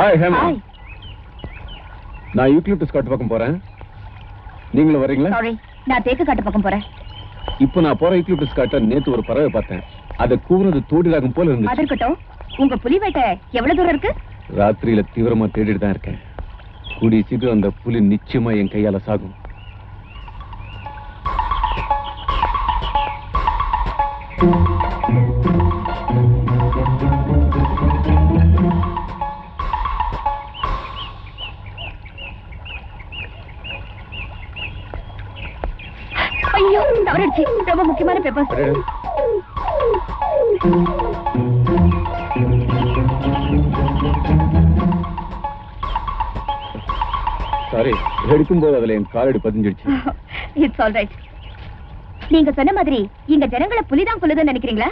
Hi Hema. நான் eucalyptus காட்டு பக்கம் போறேன். நீங்களும் வரீங்களா? சாரி, நான் தேக்கு காட்டு பக்கம் போறேன். இப்போ நான் போற யூக்லிப்டஸ் காட்ட நேத்து ஒரு பறவை பார்த்தேன். அதை கூவுறது தோடிராகம் போல இருந்துச்சு. அது இருக்கட்டும், உங்க புலி வேட்டை எவ்வளவு தூரம் இருக்கு? ராத்திரியில தீவிரமா தேடிட்டு தான் இருக்கேன். கூடிய சீக்கிரம் அந்த புலி நிச்சயமா என் கையால சாகும். ஐயோ, தவறிடுச்சு. ரொம்ப முக்கியமான பேப்பர்ஸ். சாரி, எடுக்கும்போது அதுல என் காலடி பதிஞ்சிடுச்சு. It's all right. நீங்க சொன்ன மாதிரி இங்க ஜனங்களை புலிதான் கொல்லுதுன்னு நினைக்கிறீங்களா?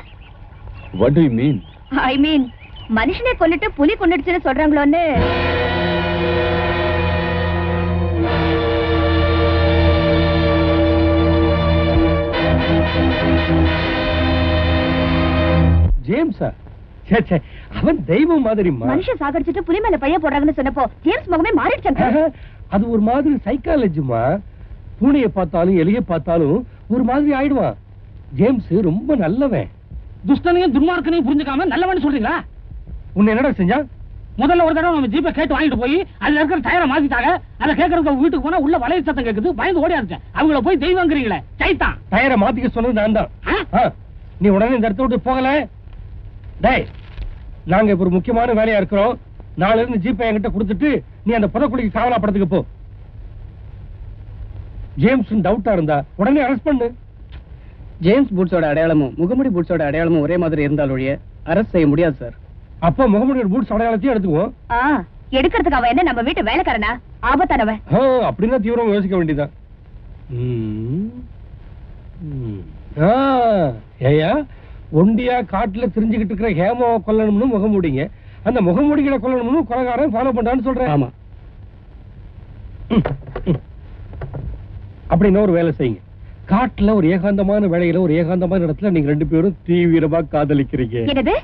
What do you mean? I mean மனுஷனை கொல்லிட்டு புலி கொன்னுடுச்சுன்னு சொல்றாங்களோன்னு. ஜேம்ஸா? அவன் தெய்வம் மாதிரி. மனுஷன் சாகடிச்சிட்டு புலி மேல பழைய போடுறாங்கன்னு சொன்னப்போ ஜேம்ஸ் முகமே மாறிடுச்சு. அது ஒரு மாதிரி சைக்காலஜிமா. பூனையை பார்த்தாலும் எலியை பார்த்தாலும் ஒரு மாதிரி ஆயிடுவான். ஜேம்ஸ் ரொம்ப நல்லவன். துஷ்டனையும் துன்மார்க்கனையும் புரிஞ்சுக்காம நல்லவன் சொல்றீங்களா? உன்னை என்னடா செஞ்சா? முதல்ல ஒரு தடவை நம்ம ஜீப்பை கேட்டு வாங்கிட்டு போய் அதுல இருக்கிற டயரை மாத்திட்டாங்க. அதை கேட்கறதுக்கு வீட்டுக்கு போனா உள்ள வளைய சத்தம் கேக்குது. பயந்து ஓடி அடிச்சேன். அவங்கள போய் தெய்வங்கிறீங்களே, சைத்தான். டயரை மாத்திக்க சொன்னது நான் தான். நீ உடனே இந்த இடத்த விட்டு போகல. டேய், நாங்க இப்ப ஒரு முக்கியமான வேலையா இருக்கிறோம். நாளைல இருந்து ஜீப்பை என்கிட்ட கொடுத்துட்டு நீ அந்த புதக்குழிக்கு காவலா படத்துக்கு போ. ஜேம்ஸ் டவுட்டா இருந்தா உடனே அரெஸ்ட் பண்ணு. ஜேம்ஸ் பூட்ஸோட அடையாளமும் முகமூடி பூட்ஸோட அடையாளமும் ஒரே மாதிரி இருந்தாலொழிய அரெஸ்ட் செய்ய முடியாது சார். அப்ப முகமூடி பூட்ஸ் அடையாளத்தையும் எடுத்துக்குவோம். எடுக்கிறதுக்கு அவன் என்ன நம்ம வீட்டு வேலைக்காரனா? ஆபத்தானவன். அப்படின்னா தீவிரமா யோசிக்க வேண்டியதான். ஏயா ஒண்டியா காட்டுல தெரிஞ்சுக்கிட்டு இருக்கிற ஹேமாவை கொல்லணும்னு முகமூடிங்க, அந்த முகமூடிகளை கொல்லணும்னு கொலைகாரன் ஃபாலோ பண்றான்னு சொல்றேன். ஆமா. அப்படின்னு ஒரு வேலை செய்யுங்க. காட்டுல ஒரு ஏகாந்தமான வேலையில ஒரு ஏகாந்தமான இடத்துல நீங்க ரெண்டு பேரும் தீவிரமா காதலிக்கிறீங்க. என்னது?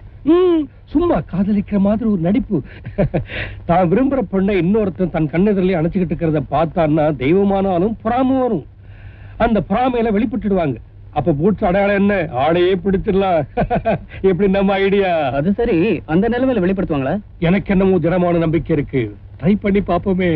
சும்மா காதலிக்கிற மாதிரி ஒரு நடிப்பு. தான் விரும்புற பொண்ணை இன்னொருத்தன் தன் கண்ணெதிரிலே அணைச்சுக்கிட்டு இருக்கிறத பார்த்தான்னா தெய்வமானாலும் பொறாம வரும். அந்த பொறாமையில வெளிப்பட்டுடுவாங்க. அப்ப பூட்ஸ் அடையாளம் என்ன? ஆளையே பிடிச்சிடலாம். எப்படி நம்ம ஐடியா? அது சரி, அந்த நிலைமையில வெளிப்படுத்துவாங்களா? எனக்கு என்னமோ திடமான நம்பிக்கை இருக்கு. ட்ரை பண்ணி பாப்போமே.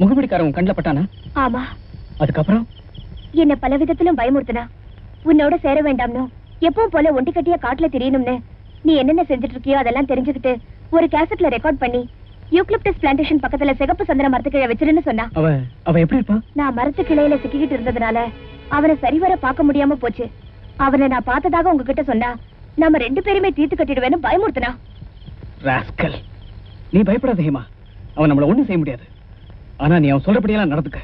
முகமடிக்காரன் கண்ணில் பட்டானா? ஆமா. அதுக்கப்புறம் என்ன பல விதத்திலும் பயமுறுத்தினா. உன்னோட சேர வேண்டாம்னு, எப்பவும் போல ஒண்டி கட்டியா காட்டுல தெரியணும்னு, நீ என்னென்ன செஞ்சுட்டு இருக்கியோ அதெல்லாம் தெரிஞ்சுக்கிட்டு ஒரு கேசட்ல ரெக்கார்ட் பண்ணி யூக்லிப்டஸ் பிளான்டேஷன் பக்கத்துல சிகப்பு சந்தன மரத்து கீழே வச்சிருன்னு சொன்னா. அவ எப்படி இருப்பா? நான் மரத்து கிளையில சிக்கிக்கிட்டு இருந்ததுனால அவனை சரிவர பார்க்க முடியாம போச்சு. அவனை நான் பார்த்ததாக உங்ககிட்ட சொன்னா நம்ம 2 பேருமே தீர்த்து கட்டிடுவேன்னு பயமுறுத்தினா. ராஸ்கல், நீ பயப்படாத ஹேமா. அவன் நம்மள ஒண்ணும் செய்ய முடியாது. ஆனா நீ அவன் சொல்றபடியெல்லாம் நடந்துக்க.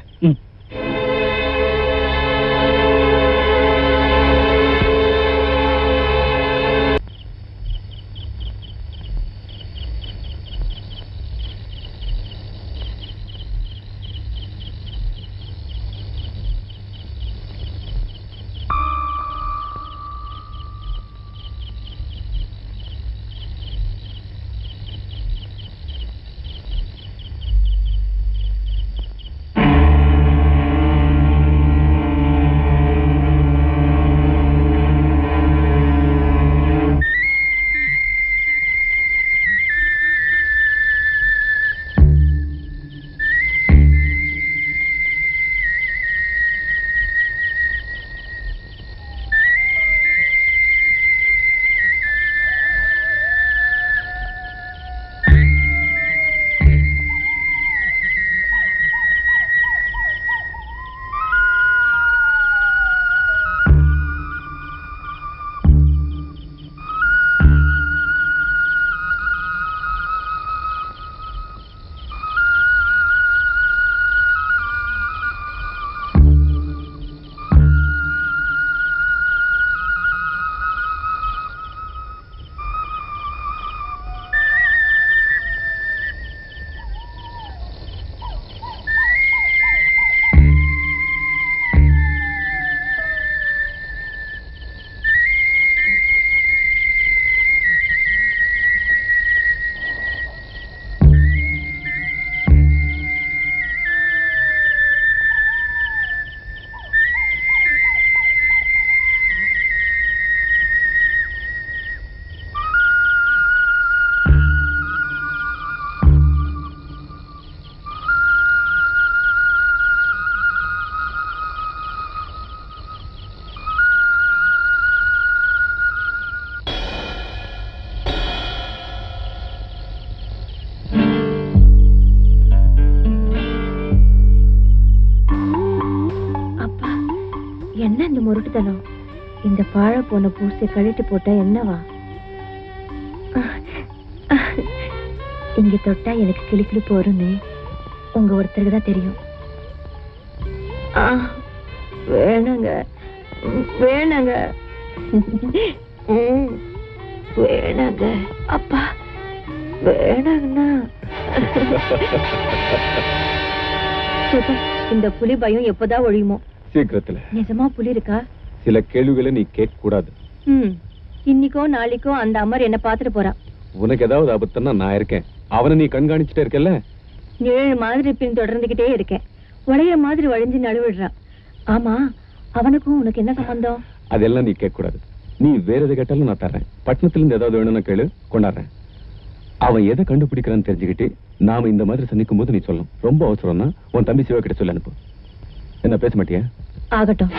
இந்த பாழ போன பூசை கழட்டி போட்டா என்னவா? இங்க தொட்டா எனக்கு கிளிக்கிழப்பு வரும்னு உங்க ஒருத்தருக்கு தான் தெரியும். வேணாங்க வேணாங்க வேணாங்க அப்பா வேணாங்கண்ணா. இந்த புலி பயம் எப்போதான் ஒழியுமோ? சீக்கிரத்துல. நிஜமா புலி இருக்கா? சில கேள்விகளை நீ கேட்க கூடாது. இன்னைக்கோ நாளைக்கோ அந்த அமர் என்ன பாத்துட்டு போறான். உனக்கு ஏதாவது ஆபத்துன்னா நான் இருக்கேன். அவனை நீ கண்காணிச்சுட்டே இருக்கல. நிழல் மாதிரி பின் தொடர்ந்துகிட்டே இருக்கேன். உடைய மாதிரி வழிஞ்சு நழுவிடுறான். ஆமா, அவனுக்கும் உனக்கு என்ன சம்பந்தம்? அதெல்லாம் நீ கேட்க கூடாது. நீ வேற எதை கேட்டாலும் நான் தர்றேன். பட்டணத்துல இருந்து ஏதாவது வேணும்னு கேளு, கொண்டாடுறேன். அவன் எதை கண்டுபிடிக்கிறான்னு தெரிஞ்சுக்கிட்டு நாம இந்த மாதிரி சந்திக்கும் போது நீ சொல்லணும். ரொம்ப அவசரம்னா உன் தம்பி சிவா கிட்ட சொல்லி அனுப்பு. என்ன பேச மாட்டியா? ஆகட்டும்.